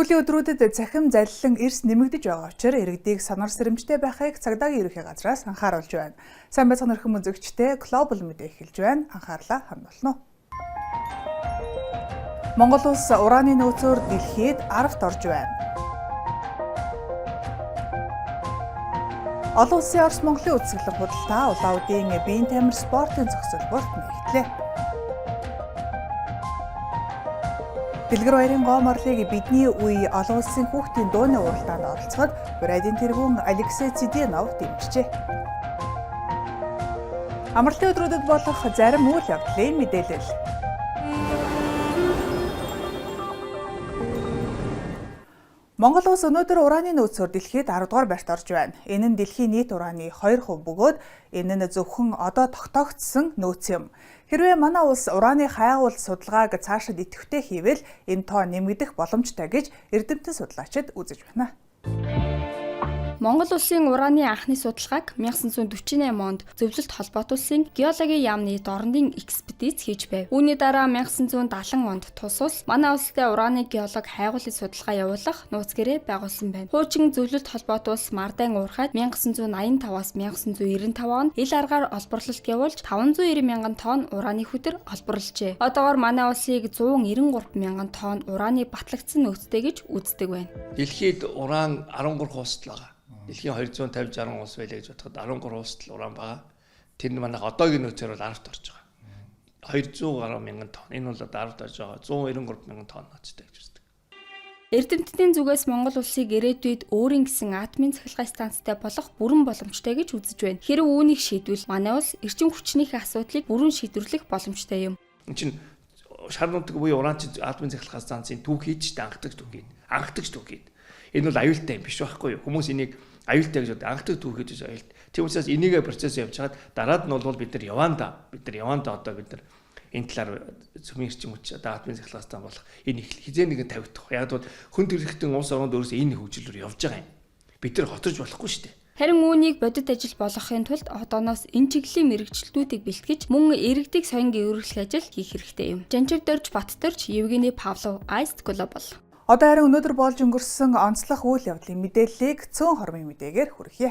Сүүлийн өдрүүдэд цахим заллин эрс нэмэгдэж байгаа учраас иргэдийг санаар сэрэмжтэй байхыг цагдаагийн ерөнхий газраас анхааруулж байна. Сайн байцгаана өрхөн үзэгчдээ Global мэдээ эхэлж байна. Анхаарлаа хандуулна. Монгол улс ураны нөөцөөр дэлхийд 10-т орж байна. Олон улсын Орос Монголын үзэсгэлэн худалдаа Улаудын биеийн тамир спортын зохицуулбарт нэгтлээ. Дэлгэр баярын гоо морлыг бидний үе олон улсын хүүхдийн дууны уралдаанд оролцоход Бурайдын тэргүүн Алексей Циденов дэмжижээ. Амралтын өдрүүдэд болох зарим үйл явдлын мэдээлэл. Монгол улс өнөөдөр ураны нөөцөөр дэлхийд 10 дугаар байрт орж байна. Энэ нь дэлхийн нийт ураны 2% бөгөөд энэ нь зөвхөн одоо тогтоогдсон нөөц юм. Хэрвээ манай улс ураны хайгуул судалгааг цаашид идэвхтэй хийвэл энэ тоо нэмэгдэх боломжтой гэж эрдэмтэн судлаачид үзэж байна. Монгол улсын ураны анхны судалгааг 1948 онд Зөвлөлт холбоот улсын геологийн яамны дорнодын экспедиц хийж байв. Үүний дараа 1970 онд тус улс манай улстай ураны геолог хайгуулын судалгаа явуулах нууц гэрээ байгуулсан байна. Хуучин Зөвлөлт холбоот улс Мардан уурхайд 1985-аас 1995 онд ил аргаар олборлолт явуулж 590 мянган тонн ураны хөтөр олборлжээ. Одоогоор манай улсыг 193 мянган тонн ураны батлагдсан нөөцтэй гэж үздэг байна. Дэлхийд уран 13 хосдол байгаа. Дэлхийн 250-60 улс байлаа гэж бодоход 13 улсад уран байгаа. Тэр нь манайх одоогийн нөөцөөр бол 10-т орж байгаа. 200 гаруй мянган тонн. Энэ бол 10-т орж байгаа. 193 мянган тонн нөөцтэй гэж үздэг. Эрдэмтдийн зүгээс Монгол улсыг ирээдүйд өөрийн гэсэн атомын цахилгаан станцтай болох бүрэн боломжтой гэж үзэж байна. Хэрэв үүнийг шийдвэл манай улс эрчим хүчнийхээ асуудлыг бүрэн шийдвэрлэх боломжтой юм. Энэ чинь шар нутаг буюу ураанч атомын цахилгаан станцын түүх хийж ангатагч түүх гээд. Энэ бол аюултай юм биш байхгүй юу? Хүмүүс энийг аюултай гэж анхдаг түүх гэж аюултай. Тийм учраас энийг процесс явж хагаад дараад нь бол бид нар яванда одоо бид нар энэ талаар цөмийн эрчим хүч атомын цахилгаан станц болох энэ хизээ нэгэн тавигдах. Яг бол хүн төрөлхтөн улс орнд өөрөөсөө энэ хөгжлөөр явж байгаа юм. Бид нар хоторж болохгүй шүү дээ. Харин үүнийг бодит ажил болгохын тулд одооноос энэ чиглэлийн мэрэгчлэлтүүдийг бэлтгэж мөн иргэдийг соёнгийн өөрчлөх ажил хийх хэрэгтэй юм. Жанжив Дорж Баттөрч, Евгений Павлов, Ice Global. Одоо харин өнөөдөр болж өнгөрсөн онцлог үйл явдлын мэдээллийг цөөн хормын мэдээгээр хүргье.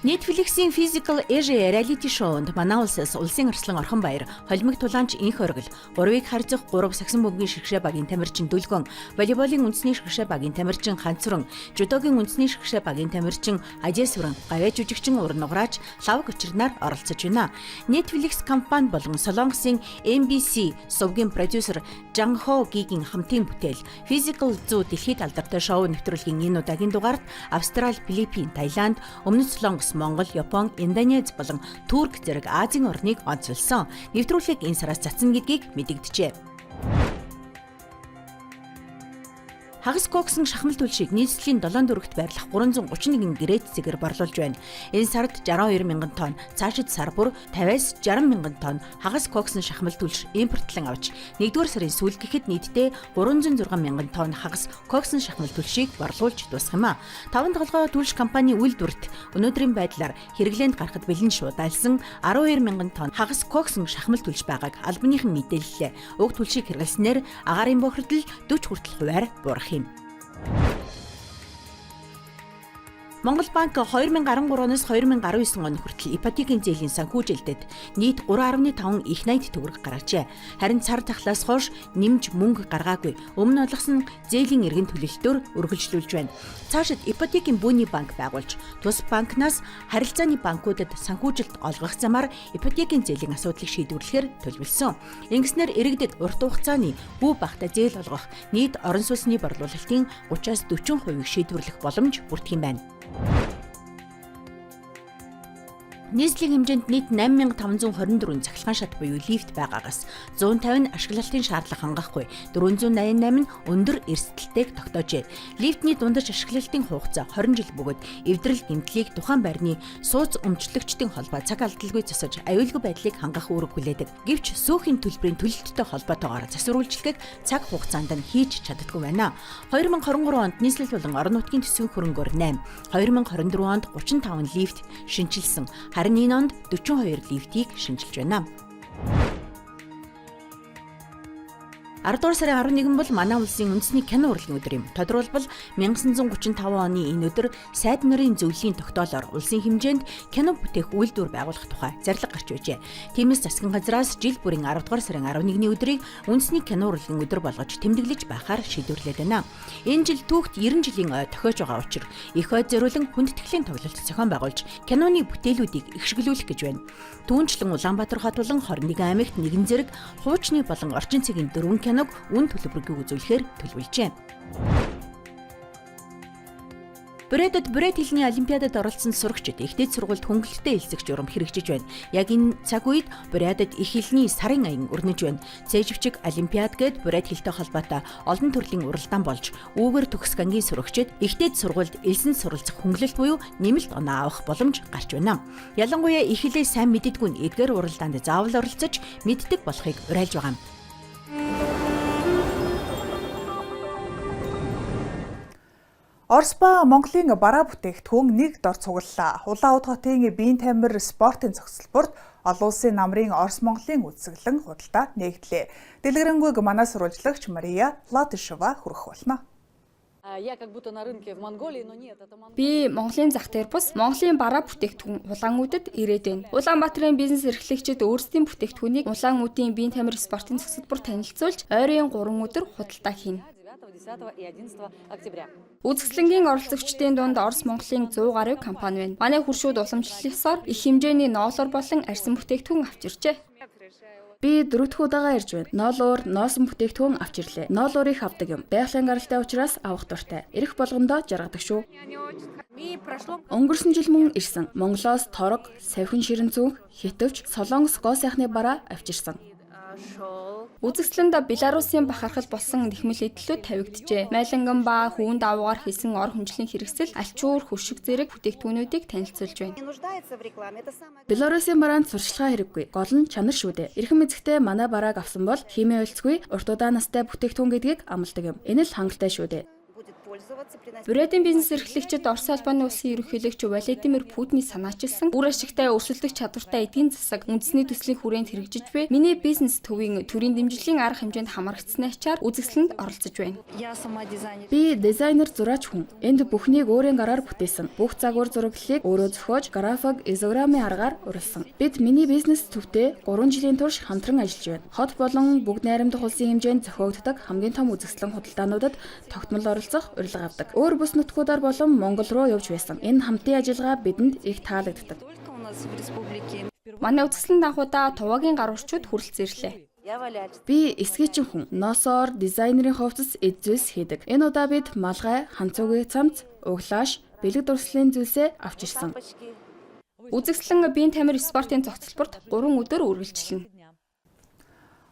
Netflix-ийн Physical Age reality show-нд манай улсаас улсын арслан Орхон Баяр, холимог тулаанч Инх Оргил, 3-ыг харьцах 3 сагсан бөмбөгийн шигшээ багийн тамирчин Дүлгөн, волейболын үндэсний шигшээ багийн тамирчин Ханцуран, жудогийн үндэсний шигшээ багийн тамирчин Ажээсвран, гавьяа жүжигчин Уран Нуграач, лав гочирнаар оролцож байна. Netflix компани болон Солонгосын NBC сувгийн продюсер Жан Хо Гигийн хамтын бүтээл Physical Zoo дэлхийд алдартай шоу нэвтрүүлгийн энэ удаагийн дугаарт Австрали, Филиппин, Таиланд, Өмнөд Солонгос, Монгол, Япон, Индонез болон Турк зэрэг Азийн орныг онцлсан. Нэвтрүүлгийг энэ сараас цацсан гэдгийг мэдэгджээ. Хагас коксын шахмал түлшийг нийслэлийн 7 дөрөвт байрлах 331 грейд цэгээр борлуулж байна. Энэ сард 62 мянган тонн, цаашид сар бүр 50-аас 60 мянган тонн хагас коксын шахмал түлш импортлон авч 1-р сарын сүүл гэхэд нийтдээ 306 мянган тонн хагас коксын шахмал түлшийг борлуулж дуусгах юм а. 5 толгой түлш компани үйлдвэрт өнөөдрийн байдлаар хэрэглээнд гарахад бэлэн шуудайлсан 12 мянган тонн хагас коксын шахмал түлш байгааг албаныхан мэдээллээ. Уг түлшийг хэрэглэснээр агаарын бохирдол 40 хүртэл хувиар буурах юм. Монгол банк 2013-оноос 2019 он хүртэл ипотекийн зээлийн санхүүжилтэд нийт 3.5 их 80 төгрөг гаргажээ. Харин цар тахлаас хойш нэмж мөнгө гаргаагүй. Өмнө олгосон зээлийн эргэн төлөлтөөр үргэлжлүүлж байна. Цаашид ипотекийн бүүний банк байгуулж, тус банкнаас харилцааны банкудад санхүүжилт олгох замаар ипотекийн зээлийн асуудлыг шийдвэрлэхээр төлөвлөсөн. Ингэснээр иргэдэд урт хугацааны бүү багтаа зээл олгох нийт орон сууцны борлуулалтын 30-аас 40% шийдвэрлэх боломж бүрдэх юм байна. Нийслэлийн хэмжээнд нийт 8524 цахилгаан шат буюу лифт байгаагаас 150 нь ашиглалтын шаардлага хангахгүй, 488 нь өндөр эрсдэлтэйг тогтоожээ. Лифтний дундаж ашиглалтын хугацаа 20 жил бөгөөд эвдрэл гэмтлийг тухайн байрны сууц өмчлөгчдийн холбоо цаг алдалгүй засаж аюулгүй байдлыг хангах үүрэг хүлээдэг. Гэвч сүүхийн төлбөрийн төлөлттэй холбоотойгоор засварлуулалтыг цаг хугацаанд нь хийж чаддаггүй байна. 2023 онд нийслэл болон орон нутгийн төсвийн хөрөнгөөр 8, 2024 онд 35 лифт шинжилсэн. Харин энэ онд 42 лифтийг шинжилж байна. 10 дугаар сарын 11 бол манай улсын үндэсний кино урлагийн өдөр юм. Тодорхойлбол 1935 оны энэ өдөр сайд нарын зөвлөлийн тогтоолоор улсын хэмжээнд кино бүтээх үйлдвэр байгуулах тухай зарлага гарч байжээ. Тиймээс засгийн газраас жил бүрийн 10 дугаар сарын 11-ний өдрийг үндэсний кино урлагийн өдөр болгож тэмдэглэж байхаар шийдвэрлээд байна. Энэ жил түүхт 90 жилийн ой тохиож байгаа учраас их ойд зориулан хүндэтгэлийн тоглолт зохион байгуулж киноны бүтээлүүдийг ихшгэлүүлэх гэж байна. Түүнчлэн Улаанбаатар хот болон 21 аймагт нэгэн зэрэг хуучны болон орчин цагийн 4 киног үн төлбөргүй үзүүлэхээр төлөвлөжээ. Брэдэд Брэд хэлний олимпиадад оролцсон сурагчид ихтэй сургуульд хөнгөлөлтөд элцэх журам хэрэгжиж байна. Яг энэ цаг үед Брэдэд их хэлний сарын аян өрнөж байна. Цээжвчиг олимпиад гээд Брэд хэлтэй холбоотой олон төрлийн уралдаан болж, үүгээр төгсөх ангийн сурагчид ихтэй сургуульд элсэн суралцах хөнгөлөлт буюу нэмэлт оноо авах боломж гарч байна. Ялангуяа их хэлээ сайн мэддэггүй нь эдгээр уралдаанд заавал оролцож мэддэг болохыг уриалж байгаа юм. Орос ба Монголын бараа бүтээгдэхүүн нэг дор цуглалаа. Улаан хотын биеийн тамир спортын зохицолборт олон улсын намрын Орос Монголын үзэсгэлэн худалдаа нэгдлээ. Дэлгэрэнгүй манай сурвалжлагч Мария Латышева хүргэх болно. Би Монголын зах дээр бус Монголын бараа бүтээгдэхүүн улаангуудад ирээд байна. Улаанбаатарын бизнес эрхлэгчид өөрсдийн бүтээгдэхүүнийг улаангуудын биеийн тамир спортын зохицолборт танилцуулж ойрын 3 өдөр худалдаа хийнэ. Үзэсгэлэнгийн оролцогчдын дунд Орос Монголын 100 гаруй компани байна. Манай хуршууд уламжлалсаар их хэмжээний ноолор болон арьсан бүтээгдэхүүн авч иржээ. Би 4 дахь удаага ирж байна. Ноолуур, ноосон бүтээгдэхүүн авч ирлээ. Ноолуур их авдаг юм. Байгалийн гаралтай учраас авах дуртай. Ирэх болгондоо жаргадаг шүү. Өнгөрсөн жил мөн ирсэн. Монголоос торог, савхин ширэн зүнх, хитвч, солонгос гоо сайхны бараа авч ирсэн. Үзэсгэлэнд Беларусын бахархал болсон нэхмэл эдлүүд тавигджээ. Майланган ба хүүн даваагаар хийсэн ор хүнжлийн хэрэгсэл альчуур хөшиг зэрэг бүтээгдэхүүнүүдийг танилцуулж байна. Беларусын бараанд сурчлагаа хэрэггүй. Гол нь чанар шүү дээ. Эрхэм эзэгтэй манай барааг авсан бол химээ уйлцгүй урт удаанастай бүтээгдэхүүн гэдгийг амладаг юм. Энэ л хангалттай шүү дээ. Брэдийн бизнес эрхлэгчид Орос улбаны улсын ерөнхийлөгч Владимир Путиний санаачилсан үр ашигтай өрсөлдөх чадвартай эдийн засаг үндэсний төслийн хүрээнд хэрэгжиж буй миний бизнес төрийн дэмжлэгийн арга хэмжээнд хамрагдсны ачаар үзэсгэлэнд оролцож байна. Би дизайнер зураач хүн. Энд бүхнийг өөрийн гараар бүтээсэн. Бүх загвар зураглалыг өөрөө зохиож, график, изограммын аргаар урилсан. Бид миний бизнес төвтэй 3 жилийн турш хамтран ажиллаж байна. Хот болон бүгд найрамдах улсын хэмжээнд зохиогддог хамгийн том үзэсгэлэн худалдаануудад тогтмол оролцох урилга авдаг. Өөр бус нутгуудаар болон Монгол руу явж байсан. Энэ хамтын ажиллагаа бидэнд их таалагддаг. Манай үзэсгэлэн данхуудаа Туваагийн гар орчууд хүрэлцэн ирлээ. Би эсгээчин хүн. Носоор дизайнерын хувцас эзэлс хийдэг. Энэ удаа бид малгай, ханцуугийн цамц, углааш, бэлэг дурслын зүйлсээ авч ирсэн. Үзэсгэлэн биеийн тамир спортын зохицолборт 3 өдөр үргэлжилнэ.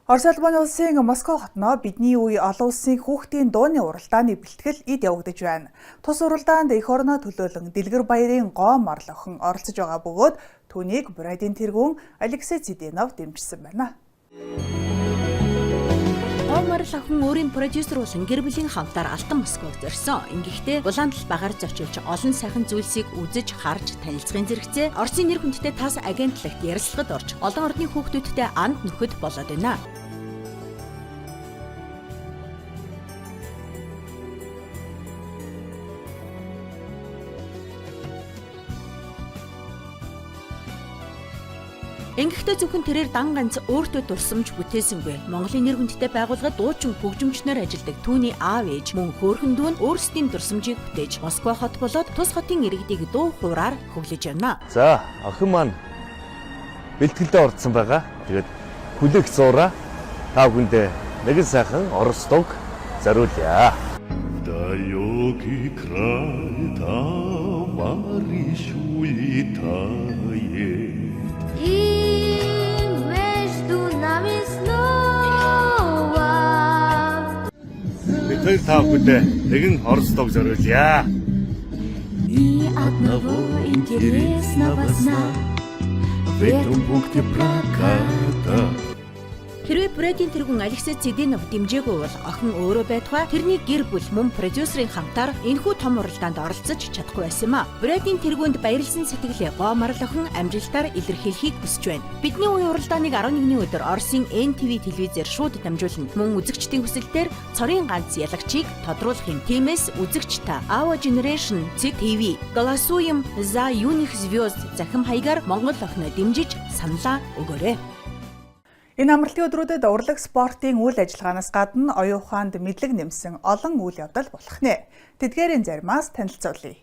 Орос улбаны улсын Москва хотноо бидний үе олон улсын хүүхдийн дууны уралдааны бэлтгэл эд явагдаж байна. Тус уралдаанд эх орноо төлөөлөн Дэлгэр баярын гоо марл охин оролцож байгаа бөгөөд түүнийг Брэдийн тэргүүн Алексей Циденов дэмжсэн байна. Марл охин өөрийн продюсер болон гэр бүлийн хамтаар Алтан Москваг зорьсон. Ингэхдээ улаандал багаар зочилж олон сайхан зүйлсийг үзэж, харж, танилцахын зэрэгцээ Оросын нэр хүндтэй тас агентлагт ярилцлагад орж, олон орны хүүхдүүдтэй анд нөхөд болоод байна. Ингэхдээ зөвхөн тэрээр дан ганц өөртөө дурсамж бүтээсэнгүй. Монголын нэр хүндтэй байгууллагад дуучин хөгжимчнөр ажилладаг түүний аав ээж мөн хөөрхөн дүү нь өөрсдийн дурсамжийг бүтээж Москва хот болоод тус хотын иргэдийг дуу хуураар хөглөж байна. За, охин маань бэлтгэлдээ орцсон байгаа. Тэгээд хүлээх зураа та бүхэндээ нэгэн сайхан Орос дууг зориулъя. Далекий край там Мариш улетает. Тэр та бүхэндээ нэгэн Орос дууг зориулъя. Ни одного интересного сна в этом пункте проката. Хэрвээ Брэдийн тэргүүн Алексей Цэдинов дэмжээгүй бол охин өөрөө байтугай тэрний гэр бүл мөн продюсерын хамтаар энэхүү том уралдаанд оролцож чадахгүй байсан юм а. Брэдийн тэргүүнд баярлсан сэтгэлээ гомарл охин амжилтаар илэрхийлэхийг хүсэж байна. Бидний үе уралдааныг 11-ний өдөр Оросын NTV телевизээр шууд дамжуулна. Мөн үзэгчдийн хүсэлтээр цорын ганц ялагчийг тодруулах юм. Тиймээс үзэгч та Our Generation TV Голосуем за юных звезд захим хаягаар Монгол охиноо дэмжиж саналаа өгөөрэй. Энэ амралтын өдрүүдэд урлаг спортын үйл ажиллагаанаас гадна оюун ухаанд мэдлэг нэмсэн олон үйл явдал болох нэ. Тэдгээрийн заримаас танилцуулъя.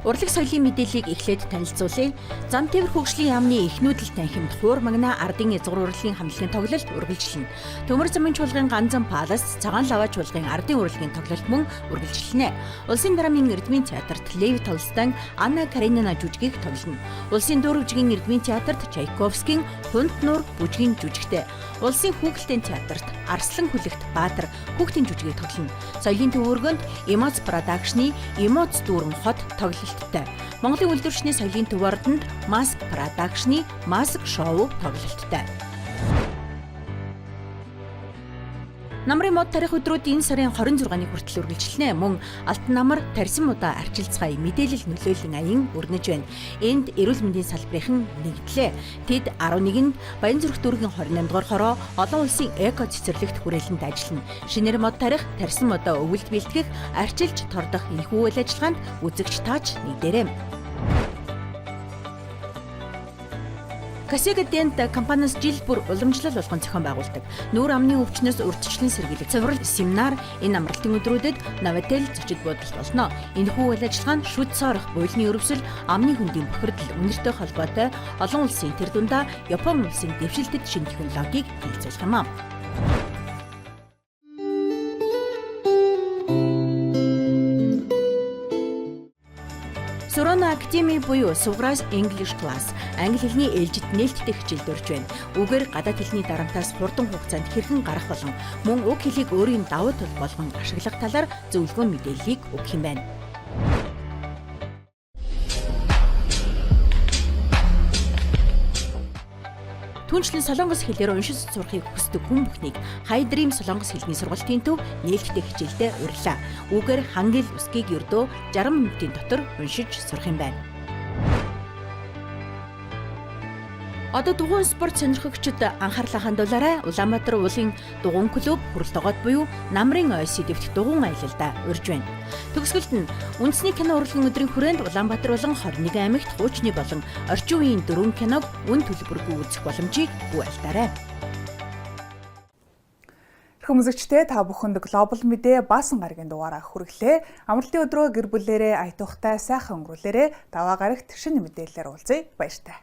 Урлаг соёлын мэдээллийг эхлээд танилцуулъя. Зантевэр хөгжлийн яамны их нүүдэл танхимд хуур магна ардын язгуур урлагийн хамтлагийн тоглолт үргэлжилнэ. Төмөр замын чуулгын Ганзан Палас, Цагаан лаваа чуулгын ардын урлагийн тоглолт мөн үргэлжилнэ. Улсын драмын Эрдмийн театрт Лев Толстой, Анна Каренина жүжигийг тоглоно. Улсын дөрөвжгийн Эрдмийн театрт Чайковскийн Хүнд нуур бүжгийн жүжигтэй. Улсын хүүхэлдэйн театрт Арслан хүлэгт Баатар хүүхдийн жүжигийг тоглоно. Соёлын төвөөргөнд Эмоц продакшны Эмоц дүүрэн хот тоглолттой. Монголын үйлдвэрчний соёлын төвөөрдөнд Маск продакшны Маск шоу тоглолттой. Намрын мод тарих өдрүүд энэ сарын 26-ны хүртэл үргэлжилнэ. Мөн Алтан намар тарьсан мудаа арчилцгаая мэдээлэл нөлөөллийн аян өрнөж байна. Энд эрүүл мэндийн салбарын нэгдлээ. Тэд 11-нд Баянзүрх дүүргийн 28 дугаар хороо олон улсын эко цэцэрлэгт хүрээлэнд ажиллана. Шинээр мод тарих тарьсан мудаа өвөлд бэлтгэх, арчилж тордох энэхүү үйл ажиллагаанд үзэгч тааж нэгдээрэй. Касега Дент компаниас жил бүр уламжлал болгон зохион байгуулдаг. Нүүр амны өвчнөөс урьдчилан сэргийлэх цуврал семинар энэ амралтын өдрүүдэд Новотел зочид буудалд болно. Энэхүү үйл ажиллагаа нь шүд сорох, буйлны өрөвсөл, амны хөндийн бохирдол үнэртэй холбоотой олон улсын тэр дундаа Япон улсын дэвшилтэд шинэ технологиг хэлцүүлэх юм аа. Сурона Академи буюу Суграс English Class англи хэлний ээлжид нээлттэй хичээлд орж байна. Үгээр гадаад хэлний дарамтаас хурдан хугацаанд хэрхэн гарах болон мөн уг хэлийг өөрийн давуу тал болгон ашиглах талаар зөвлөгөө мэдээллийг өгөх юм байна. Түүнчлэн солонгос хэлээр уншиж сурахыг хүсдэг хүн бүхнийг High Dream солонгос хэлний сургалтын төв нээлттэй хичээлдээ урьлаа. Үгээр хангил үсгийг ердөө 60 минутын дотор уншиж сурах юм байна. Одоо дугуйн спорт сонирхогчид анхаарлаа хандуулаарай. Улаанбаатар уулын дугуйн клуб Хүрэлтогоод буюу Намрын ОС дэвт дугуйн аялалдаа урьж байна. Төгсгөлд нь үндэсний кино урлагийн өдрийн хүрээнд Улаанбаатар болон 21 аймагт хуучны болон орчин үеийн 4 киног үн төлбөргүй үзэх боломжийг бүү альтаарай. Хүмүүзэгчтэй та бүхэнд глобал мэдээ баасан гарагийн дугаараа хүргэлээ. Амралтын өдрөө гэр бүлээрээ аятуухтай сайхан өнгөрүүлээрэй. Даваа гарагт шинэ мэдээлэлээр уулзъя. Баяртай.